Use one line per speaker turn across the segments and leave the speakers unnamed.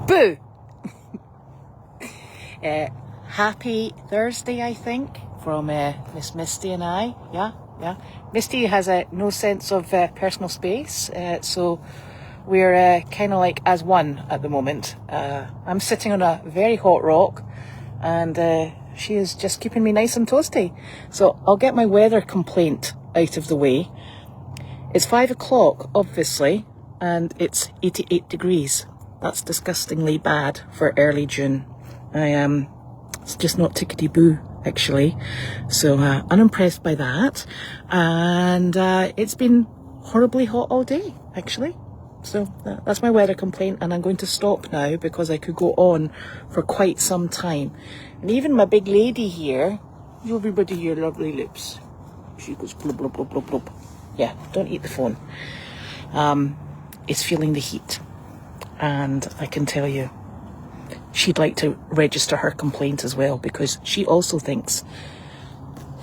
Boo! Happy Thursday, I think, from Miss Misty and I. Yeah. Misty has no sense of personal space, so we're kind of like as one at the moment. I'm sitting on a very hot rock, and she is just keeping me nice and toasty. So I'll get my weather complaint out of the way. It's 5 o'clock, obviously, and it's 88 degrees. That's disgustingly bad for early June. It's just not tickety-boo, actually. So unimpressed by that. And it's been horribly hot all day, actually. So that's my weather complaint, and I'm going to stop now because I could go on for quite some time. And even my big lady here, everybody here, lovely lips. She goes blub, blub, blub, blub, blub. Yeah, don't eat the phone. Is feeling the heat. And I can tell you, she'd like to register her complaint as well, because she also thinks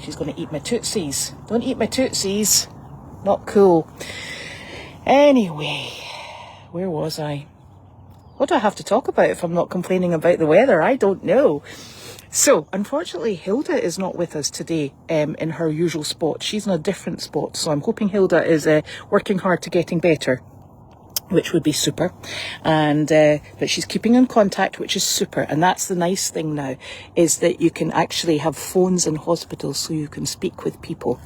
she's going to eat my tootsies. Don't eat my tootsies. Not cool. Anyway, where was I? What do I have to talk about if I'm not complaining about the weather? I don't know. So, unfortunately, Hilda is not with us today in her usual spot. She's in a different spot. So I'm hoping Hilda is working hard to getting better, which would be super. And but she's keeping in contact, which is super. And that's the nice thing now, is that you can actually have phones in hospitals so you can speak with people,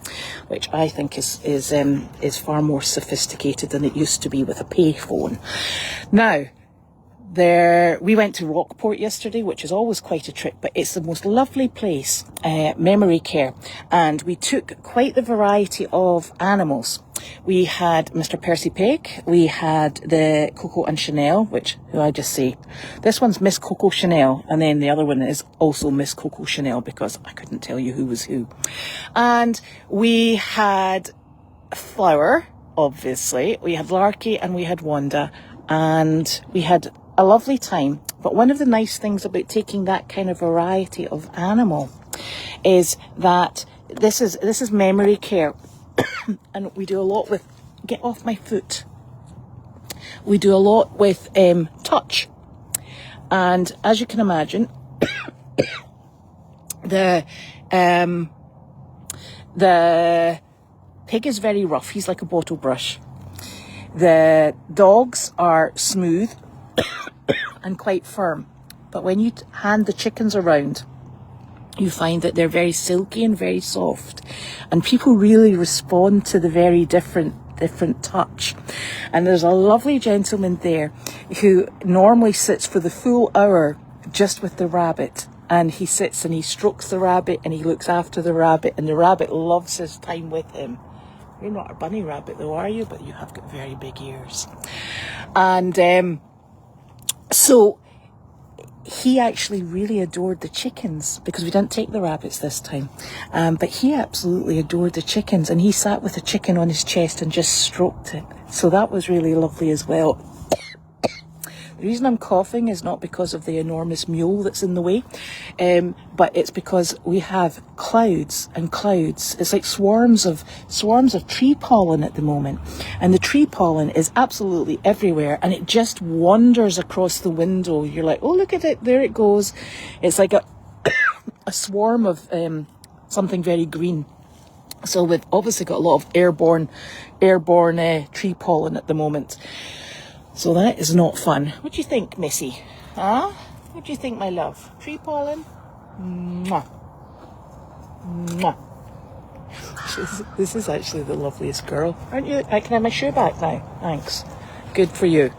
which I think is far more sophisticated than it used to be with a pay phone. Now, we went to Rockport yesterday, which is always quite a trip, but it's the most lovely place, memory care. And we took quite the variety of animals. We had Mr. Percy Pig, we had the Coco and Chanel, who I just say, this one's Miss Coco Chanel, and then the other one is also Miss Coco Chanel, because I couldn't tell you who was who. And we had Flower, obviously, we had Larky, and we had Wanda, and we had a lovely time. But one of the nice things about taking that kind of variety of animal is that this is memory care. And we do a lot with, get off my foot. We do a lot with touch. And as you can imagine, the pig is very rough. He's like a bottle brush. The dogs are smooth and quite firm. But when you hand the chickens around, you find that they're very silky and very soft, and people really respond to the very different touch. And there's a lovely gentleman there who normally sits for the full hour just with the rabbit, and he sits and he strokes the rabbit and he looks after the rabbit, and the rabbit loves his time with him. You're not a bunny rabbit though, are you? But you have got very big ears. And so he actually really adored the chickens, because we didn't take the rabbits this time. But he absolutely adored the chickens, and he sat with a chicken on his chest and just stroked it. So that was really lovely as well. The reason I'm coughing is not because of the enormous mule that's in the way, but it's because we have clouds and clouds. It's like swarms of tree pollen at the moment, and the tree pollen is absolutely everywhere, and it just wanders across the window. You're like, oh, look at it, there it goes. It's like a swarm of something very green. So we've obviously got a lot of airborne tree pollen at the moment. So that is not fun. What do you think, Missy? Huh? What do you think, my love? Tree pollen? Mwah. Mwah. This is actually the loveliest girl. Aren't you? I can have my shoe back now. Thanks. Good for you.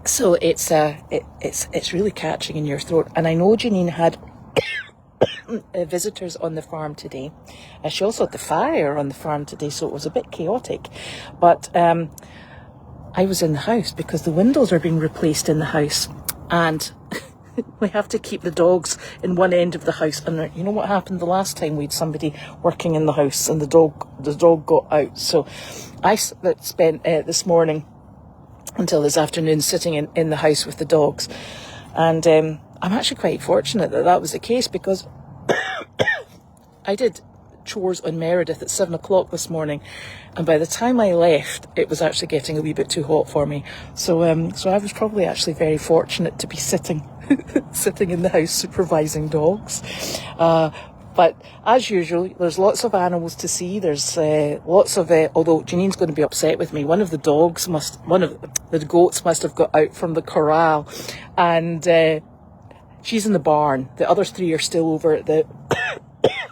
So it's really catching in your throat. And I know Janine had visitors on the farm today. She also had the fire on the farm today, so it was a bit chaotic. But I was in the house because the windows are being replaced in the house, and we have to keep the dogs in one end of the house. And you know what happened the last time? We had somebody working in the house, and the dog got out. So I spent this morning until this afternoon sitting in the house with the dogs, and I'm actually quite fortunate that was the case, because I did chores on Meredith at 7 o'clock this morning, and by the time I left, it was actually getting a wee bit too hot for me. So I was probably actually very fortunate to be sitting in the house supervising dogs. But as usual, there's lots of animals to see. There's lots of, although Janine's going to be upset with me, one of the goats must have got out from the corral, and she's in the barn. The other three are still over at the,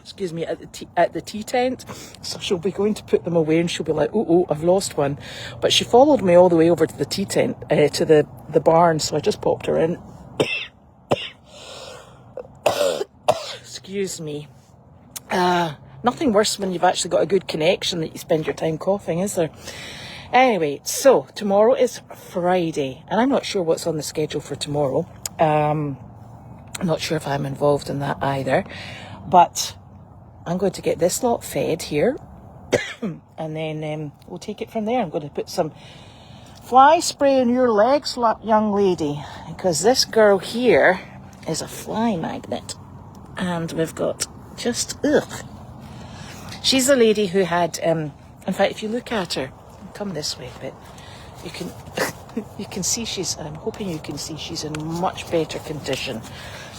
excuse me, at the tea tent. So she'll be going to put them away, and she'll be like, oh, I've lost one. But she followed me all the way over to the tea tent, to the barn. So I just popped her in. Excuse me. Nothing worse when you've actually got a good connection that you spend your time coughing, is there? Anyway, so tomorrow is Friday, and I'm not sure what's on the schedule for tomorrow. I'm not sure if I'm involved in that either, but I'm going to get this lot fed here, and then we'll take it from there. I'm going to put some fly spray in your legs, young lady, because this girl here is a fly magnet. And we've got just, ugh. She's the lady who had, in fact, if you look at her, come this way a bit, you can, you can see I'm hoping you can see she's in much better condition.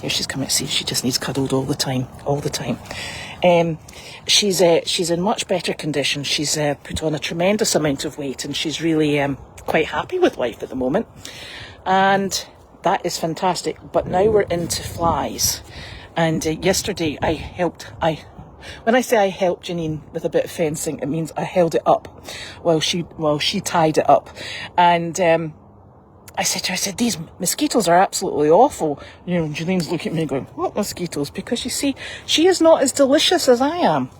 Here she's coming, see, she just needs cuddled all the time. She's in much better condition. She's put on a tremendous amount of weight, and she's really quite happy with life at the moment. And that is fantastic. But now we're into flies. And yesterday when I say I helped Janine with a bit of fencing, it means I held it up while she tied it up. And I said to her, these mosquitoes are absolutely awful. You know, Janine's looking at me going, what mosquitoes? Because you see, she is not as delicious as I am.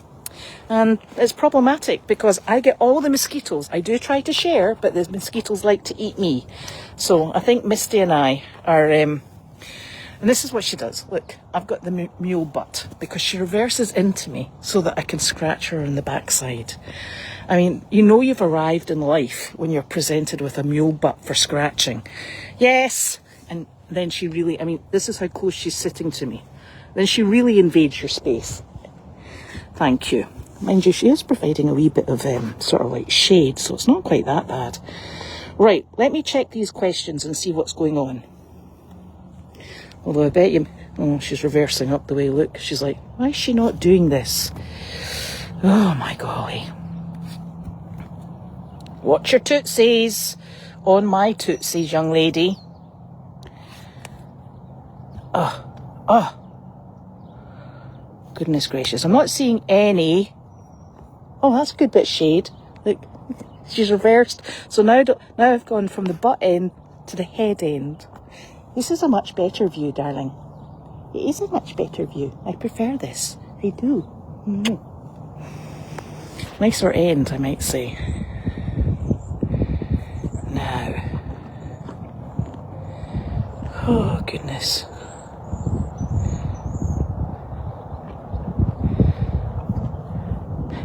And it's problematic because I get all the mosquitoes. I do try to share, but the mosquitoes like to eat me. So I think Misty and I are... And this is what she does. Look, I've got the mule butt because she reverses into me so that I can scratch her on the backside. I mean, you know you've arrived in life when you're presented with a mule butt for scratching. Yes. And then she really, I mean, this is how close she's sitting to me. Then she really invades your space. Thank you. Mind you, she is providing a wee bit of sort of like shade, so it's not quite that bad. Right, let me check these questions and see what's going on. Although I bet you... Oh, she's reversing up the way, look. She's like, why is she not doing this? Oh, my golly. Watch your tootsies. On my tootsies, young lady. Goodness gracious. I'm not seeing any... Oh, that's a good bit of shade. Look, she's reversed. So now I've gone from the butt end to the head end. This is a much better view, darling. It is a much better view. I prefer this. I do. Nicer end, I might say. Now. Oh, goodness.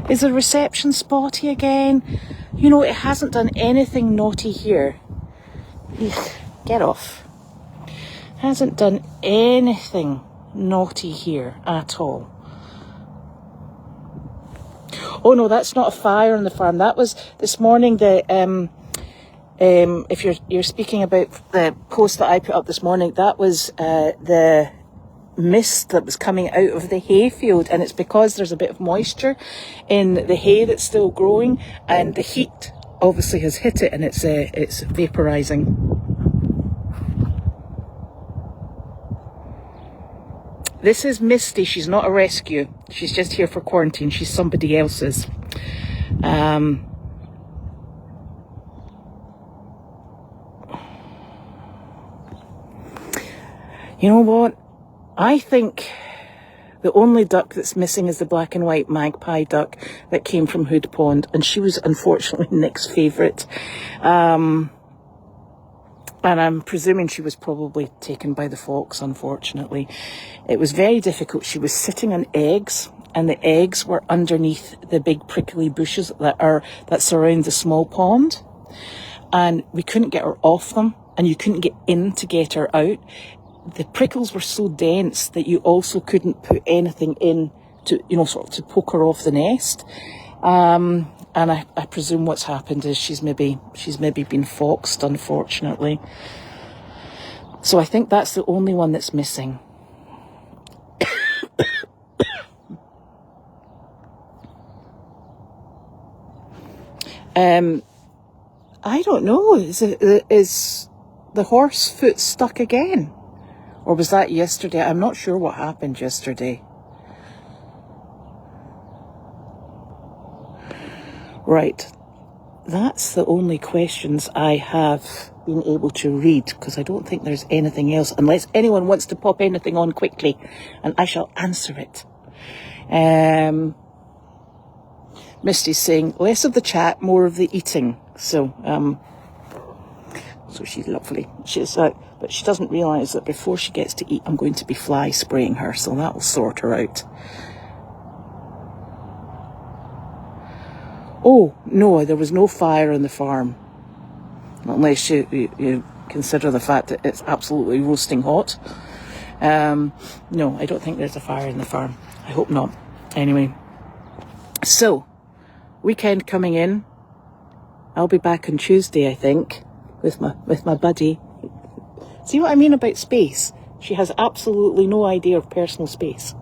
Is the reception spotty again? You know, it hasn't done anything naughty here. Eugh, get off. Hasn't done anything naughty here at all. Oh no, that's not a fire on the farm. That was this morning. If you're speaking about the post that I put up this morning, that was the mist that was coming out of the hayfield, and it's because there's a bit of moisture in the hay that's still growing, and the heat obviously has hit it, and it's vaporizing. This is Misty. She's not a rescue. She's just here for quarantine. She's somebody else's. You know what? I think the only duck that's missing is the black and white magpie duck that came from Hood Pond, and she was unfortunately Nick's favourite. And I'm presuming she was probably taken by the fox, unfortunately. It was very difficult. She was sitting on eggs, and the eggs were underneath the big prickly bushes that surround the small pond. And we couldn't get her off them, and you couldn't get in to get her out. The prickles were so dense that you also couldn't put anything in you know, sort of to poke her off the nest. And I presume what's happened is she's maybe been foxed, unfortunately. So I think that's the only one that's missing. I don't know. Is the horse foot stuck again? Or was that yesterday? I'm not sure what happened yesterday. Right. That's the only questions I have been able to read, because I don't think there's anything else, unless anyone wants to pop anything on quickly, and I shall answer it. Misty's saying, less of the chat, more of the eating. So she's lovely. She's but she doesn't realise that before she gets to eat, I'm going to be fly spraying her, so that'll sort her out. Oh, no, there was no fire on the farm. Unless you consider the fact that it's absolutely roasting hot. No, I don't think there's a fire in the farm. I hope not. Anyway, so, weekend coming in. I'll be back on Tuesday, I think, with my buddy. See what I mean about space? She has absolutely no idea of personal space.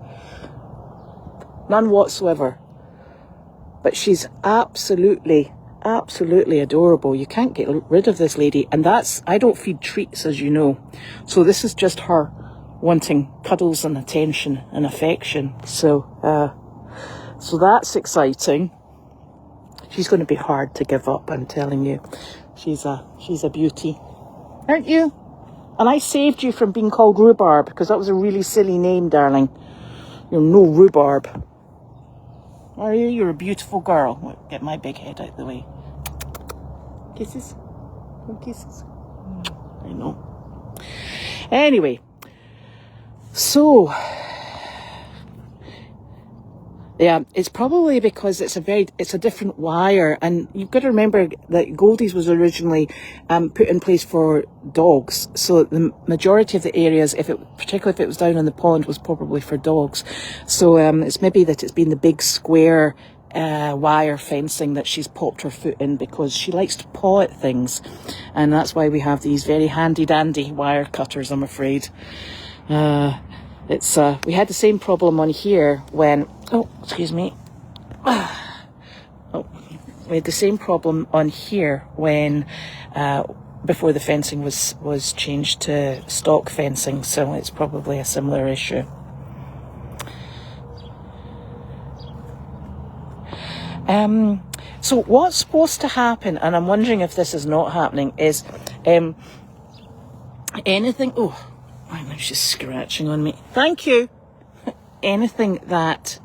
None whatsoever. But she's absolutely adorable. You can't get rid of this lady. And I don't feed treats, as you know. So this is just her wanting cuddles and attention and affection. So that's exciting. She's going to be hard to give up, I'm telling you. She's a beauty. Aren't you? And I saved you from being called Rhubarb, because that was a really silly name, darling. You're no rhubarb. Are you? You're a beautiful girl. Get my big head out of the way. Kisses? No kisses? I know. Anyway. So. Yeah, it's probably because it's a different wire, and you've got to remember that Goldy's was originally put in place for dogs. So the majority of the areas, particularly if it was down on the pond, was probably for dogs. So it's maybe that it's been the big square wire fencing that she's popped her foot in, because she likes to paw at things, and that's why we have these very handy dandy wire cutters, I'm afraid. We had the same problem on here when, excuse me. We had the same problem on here when, before the fencing was changed to stock fencing, so it's probably a similar issue. So what's supposed to happen, and I'm wondering if this is not happening, is anything, now she's scratching on me. Thank you. Anything that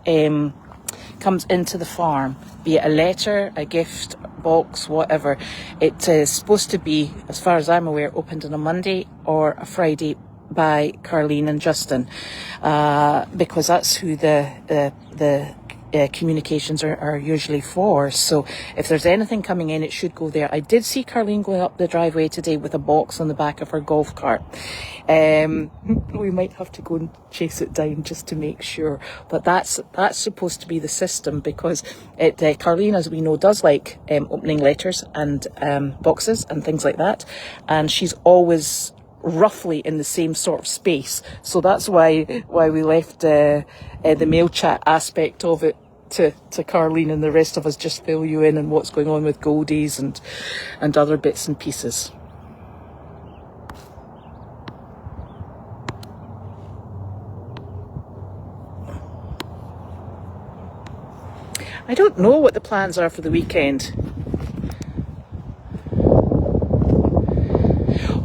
comes into the farm, be it a letter, a gift box, whatever, it is supposed to be, as far as I'm aware, opened on a Monday or a Friday by Carleen and Justin, because that's who the communications are usually for. So if there's anything coming in, it should go there. I did see Carleen going up the driveway today with a box on the back of her golf cart. We might have to go and chase it down just to make sure, but that's supposed to be the system, because Carleen, as we know, does like opening letters and boxes and things like that, and she's always roughly in the same sort of space. So that's why we left the mail chat aspect of it to Carleen, and the rest of us just fill you in on what's going on with Goldies and other bits and pieces. I don't know what the plans are for the weekend.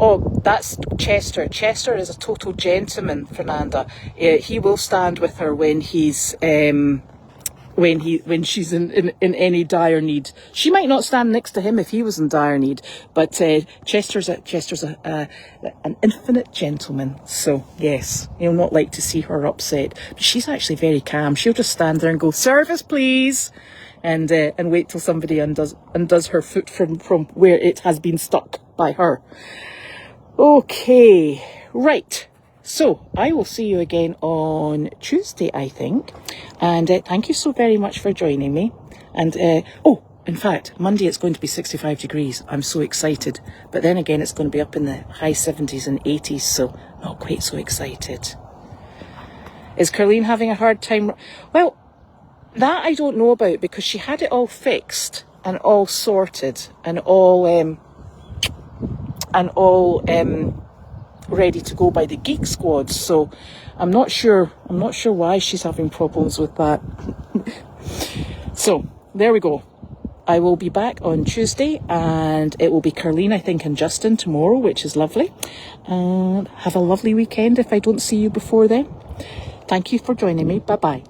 Oh, that's Chester. Chester is a total gentleman, Fernanda. He will stand with her when he's when she's in any dire need. She might not stand next to him if he was in dire need, but Chester's an infinite gentleman. So yes, he'll not like to see her upset. But she's actually very calm. She'll just stand there and go, "Service, please," and wait till somebody undoes her foot from where it has been stuck by her. Okay, right. So I will see you again on Tuesday, I think. And thank you so very much for joining me. And, oh, in fact, Monday it's going to be 65 degrees. I'm so excited. But then again, it's going to be up in the high 70s and 80s, so not quite so excited. Is Carleen having a hard time? Well, that I don't know about, because she had it all fixed and all sorted and all ready to go by the Geek Squad. So I'm not sure why she's having problems with that. So there we go. I will be back on Tuesday, and it will be Carleen, I think, and Justin tomorrow, which is lovely. And have a lovely weekend if I don't see you before then. Thank you for joining me. Bye-bye.